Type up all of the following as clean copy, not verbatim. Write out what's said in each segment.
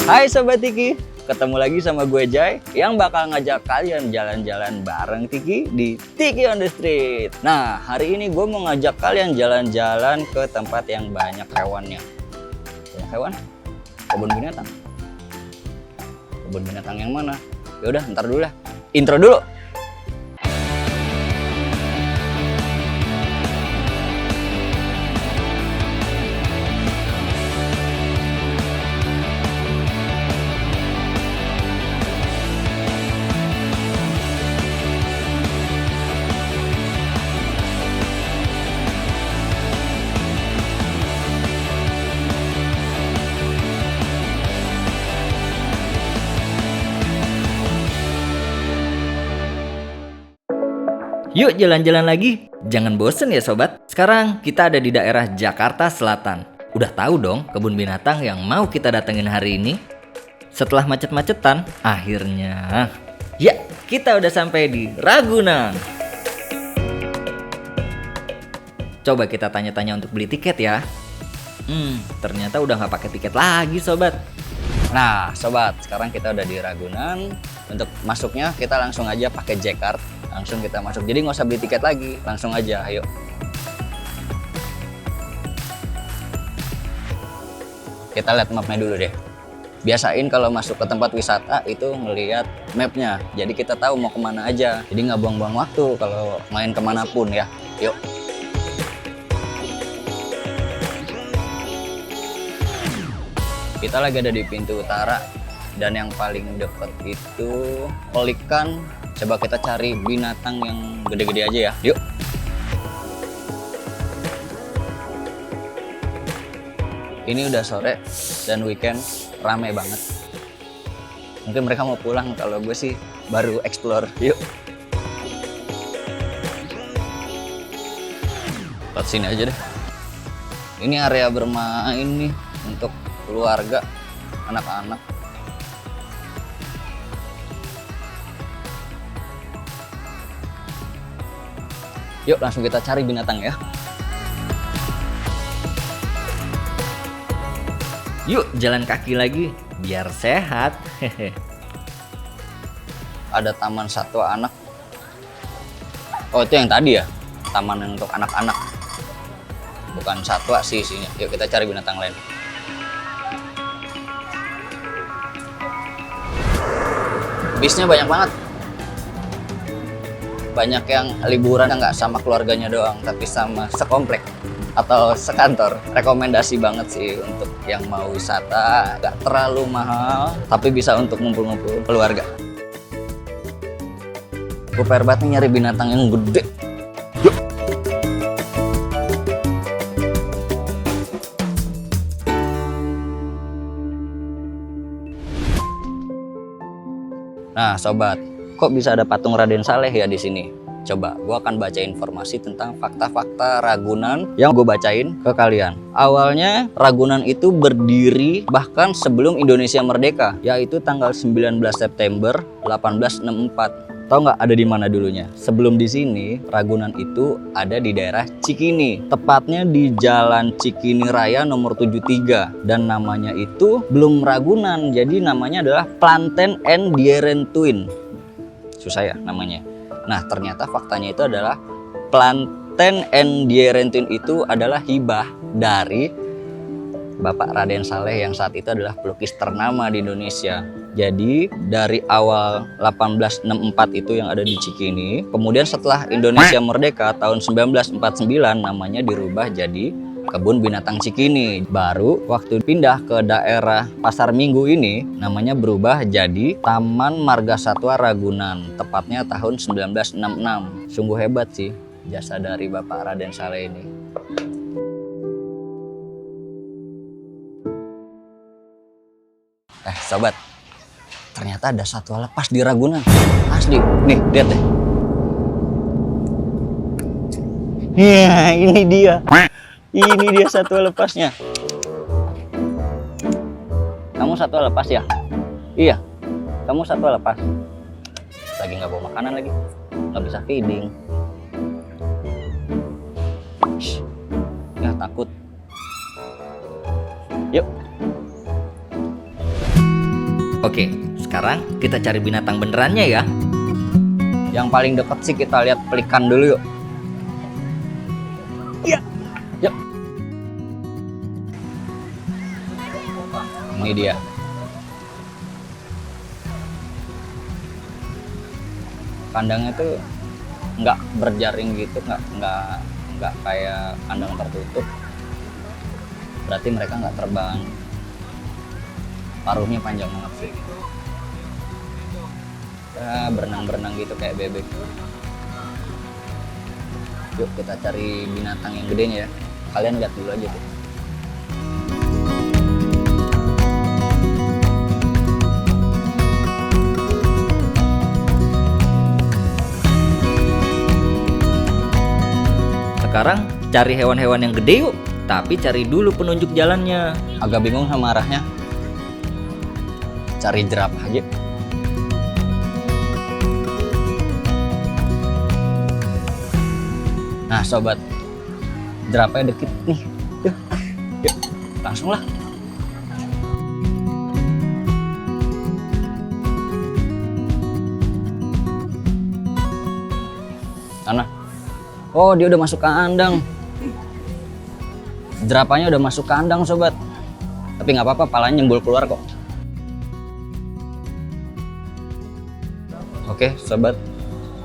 Hai Sobat Tiki, ketemu lagi sama gue Jai yang bakal ngajak kalian jalan-jalan bareng Tiki di Tiki on the Street. Nah, hari ini gue mau ngajak kalian jalan-jalan ke tempat yang banyak hewannya. Banyak hewan? Kebun binatang. Kebun binatang yang mana? Yaudah, ntar dulu lah. Intro dulu. Yuk jalan-jalan lagi, jangan bosen ya sobat. Sekarang kita ada di daerah Jakarta Selatan. Udah tahu dong kebun binatang yang mau kita datengin hari ini? Setelah macet-macetan, akhirnya ya kita udah sampai di Ragunan. Coba kita tanya-tanya untuk beli tiket ya. Ternyata udah nggak pakai tiket lagi sobat. Nah sobat, sekarang kita udah di Ragunan. Untuk masuknya kita langsung aja pakai J-Card. Langsung kita masuk, jadi nggak usah beli tiket lagi, langsung aja, ayo. Kita lihat mapnya dulu deh. Biasain kalau masuk ke tempat wisata itu ngelihat mapnya, jadi kita tahu mau kemana aja, jadi nggak buang-buang waktu kalau main kemanapun ya. Yuk. Kita lagi ada di pintu utara dan yang paling deket itu Pelikan. Coba kita cari binatang yang gede-gede aja ya. Yuk. Ini udah sore dan weekend, rame banget. Mungkin mereka mau pulang, kalau gue sih baru explore. Yuk. Lewat sini aja deh. Ini area bermain nih untuk keluarga, anak-anak. Yuk langsung kita cari binatang ya. Yuk jalan kaki lagi biar sehat. Ada taman satwa anak. Oh itu yang tadi ya, taman untuk anak-anak. Bukan satwa sih isinya. Yuk kita cari binatang lain. Bisnya banyak banget. Banyak yang liburan nggak sama keluarganya doang, tapi sama sekomplek atau sekantor. Rekomendasi banget sih untuk yang mau wisata, nggak terlalu mahal, tapi bisa untuk ngumpul-ngumpul keluarga. Gue pengen banget nih nyari binatang yang gede. Yuk. Nah, sobat. Kok bisa ada patung Raden Saleh ya di sini? Coba, gue akan baca informasi tentang fakta-fakta Ragunan yang gue bacain ke kalian. Awalnya, Ragunan itu berdiri bahkan sebelum Indonesia merdeka, yaitu tanggal 19 September 1864. Tahu nggak ada di mana dulunya? Sebelum di sini, Ragunan itu ada di daerah Cikini. Tepatnya di Jalan Cikini Raya nomor 73. Dan namanya itu belum Ragunan, jadi namanya adalah Planten and Dierentuin. Susah ya namanya. Nah ternyata faktanya itu adalah Planten and Dierentuin itu adalah hibah dari Bapak Raden Saleh yang saat itu adalah pelukis ternama di Indonesia. Jadi dari awal 1864 itu yang ada di Cikini. Kemudian setelah Indonesia merdeka tahun 1949 namanya dirubah jadi Kebun Binatang Cikini. Baru waktu pindah ke daerah Pasar Minggu ini namanya berubah jadi Taman Marga Satwa Ragunan. Tepatnya tahun 1966. Sungguh hebat sih jasa dari Bapak Raden Saleh ini. Sobat, ternyata ada satwa lepas di Ragunan. Asli, nih lihat deh. Ya, ini dia. Ini dia satwa lepasnya. Kamu satwa lepas ya? Iya, kamu satwa lepas. Lagi nggak bawa makanan lagi, nggak bisa feeding. Ya takut. Yuk. Oke, sekarang kita cari binatang benerannya ya. Yang paling dekat sih kita lihat pelikan dulu yuk. Iya. Yuk. Ini dia. Kandangnya tuh nggak berjaring gitu, nggak kayak kandang tertutup. Berarti mereka nggak terbang. Paruhnya panjang banget sih. Ya, berenang-berenang gitu kayak bebek. Yuk kita cari binatang yang gedenya ya. Kalian lihat dulu aja tuh. Sekarang cari hewan-hewan yang gede yuk. Tapi cari dulu penunjuk jalannya. Agak bingung sama arahnya. Cari jerapah aja. Nah sobat, jerapahnya dikit nih. Yuk, yuk, langsung lah. Sana. Oh, dia udah masuk kandang. Jerapahnya udah masuk kandang sobat. Tapi nggak apa-apa, palanya nyembul keluar kok. Oke sobat,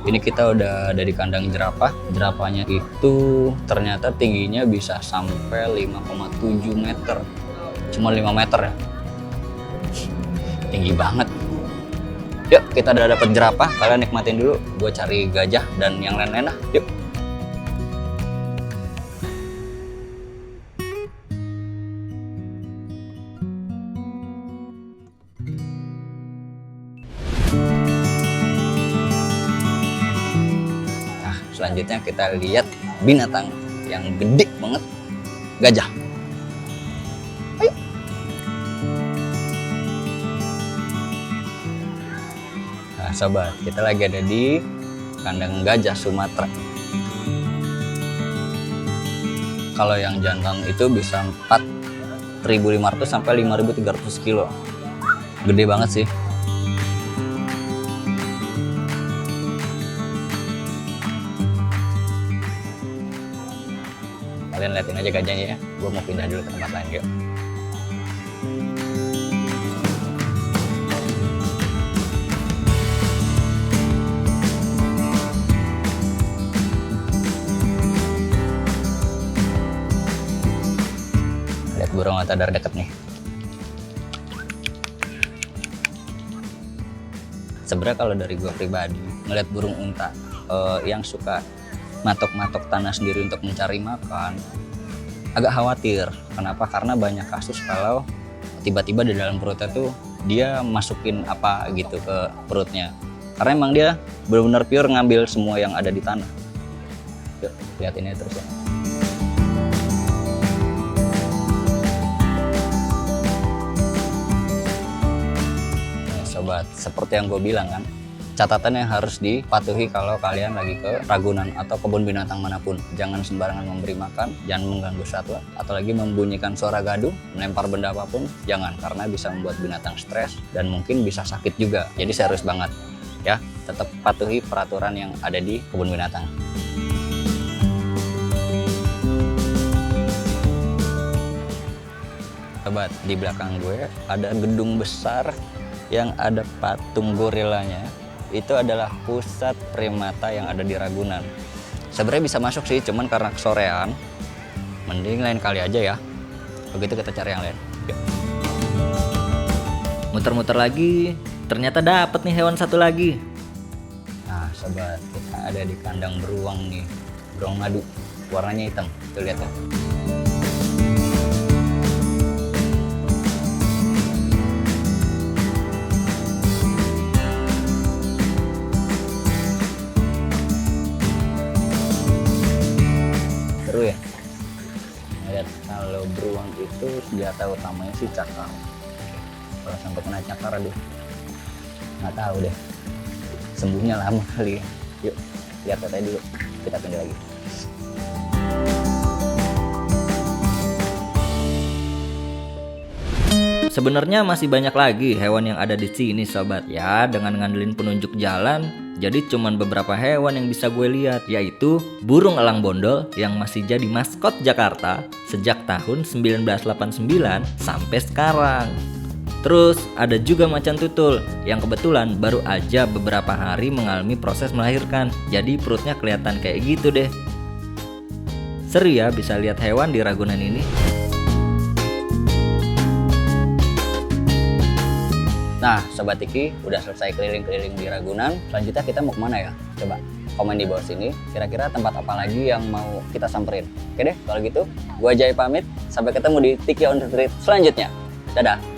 ini kita udah ada di kandang jerapah. Jerapahnya itu ternyata tingginya bisa sampai 5,7 meter. Cuma 5 meter ya. Tinggi banget. Yuk kita udah dapet jerapah, kalian nikmatin dulu. Gue cari gajah dan yang lain-lain lah. Yuk. Selanjutnya kita lihat binatang yang gede banget, gajah. Ayo. Nah sobat, kita lagi ada di kandang gajah Sumatera. Kalau yang jantan itu bisa 4.500 sampai 5.300 kilo. Gede banget sih. Kalian liatin aja gajahnya ya. Gue mau pindah dulu ke tempat lain yuk. Lihat burung mata dari deket nih. Sebenarnya kalau dari gue pribadi ngeliat burung unta yang suka matok-matok tanah sendiri untuk mencari makan, agak khawatir. Kenapa? Karena banyak kasus kalau tiba-tiba di dalam perutnya tuh dia masukin apa gitu ke perutnya. Karena emang dia benar-benar pure ngambil semua yang ada di tanah. Yuk, lihat ini terus ya. Nah, sobat, seperti yang gue bilang kan, catatan yang harus dipatuhi kalau kalian lagi ke Ragunan atau kebun binatang manapun. Jangan sembarangan memberi makan, jangan mengganggu satwa, atau lagi membunyikan suara gaduh, melempar benda apapun, jangan, karena bisa membuat binatang stres dan mungkin bisa sakit juga. Jadi serius banget ya, tetap patuhi peraturan yang ada di kebun binatang. Sobat, di belakang gue ada gedung besar yang ada patung gorilanya. Itu adalah pusat primata yang ada di Ragunan. Sebenarnya bisa masuk sih, cuman karena kesorean, mending lain kali aja ya. Begitu kita cari yang lain. Yuk. Muter-muter lagi, ternyata dapet nih hewan satu lagi. Nah sobat, kita ada di kandang beruang nih, beruang madu, warnanya hitam. Tuh lihat ya. Seru ya. Lihat, kalau beruang itu senjata utamanya sih cakar. Kalau sampai kena cakar, aduh, nggak tahu deh, sembuhnya lama kali ya. Yuk lihat katanya dulu, kita pindah lagi. Sebenarnya masih banyak lagi hewan yang ada di sini sobat. Ya, dengan ngandelin penunjuk jalan, jadi cuman beberapa hewan yang bisa gue lihat, yaitu burung elang bondol yang masih jadi maskot Jakarta sejak tahun 1989 sampai sekarang. Terus ada juga macan tutul yang kebetulan baru aja beberapa hari mengalami proses melahirkan, jadi perutnya kelihatan kayak gitu deh. Seru ya bisa lihat hewan di Ragunan ini. Nah, Sobat Tiki, udah selesai keliling-keliling di Ragunan. Selanjutnya kita mau kemana ya? Coba komen di bawah sini, kira-kira tempat apa lagi yang mau kita samperin. Oke deh, kalau gitu, gua Jai pamit. Sampai ketemu di Tiki on the Street selanjutnya. Dadah!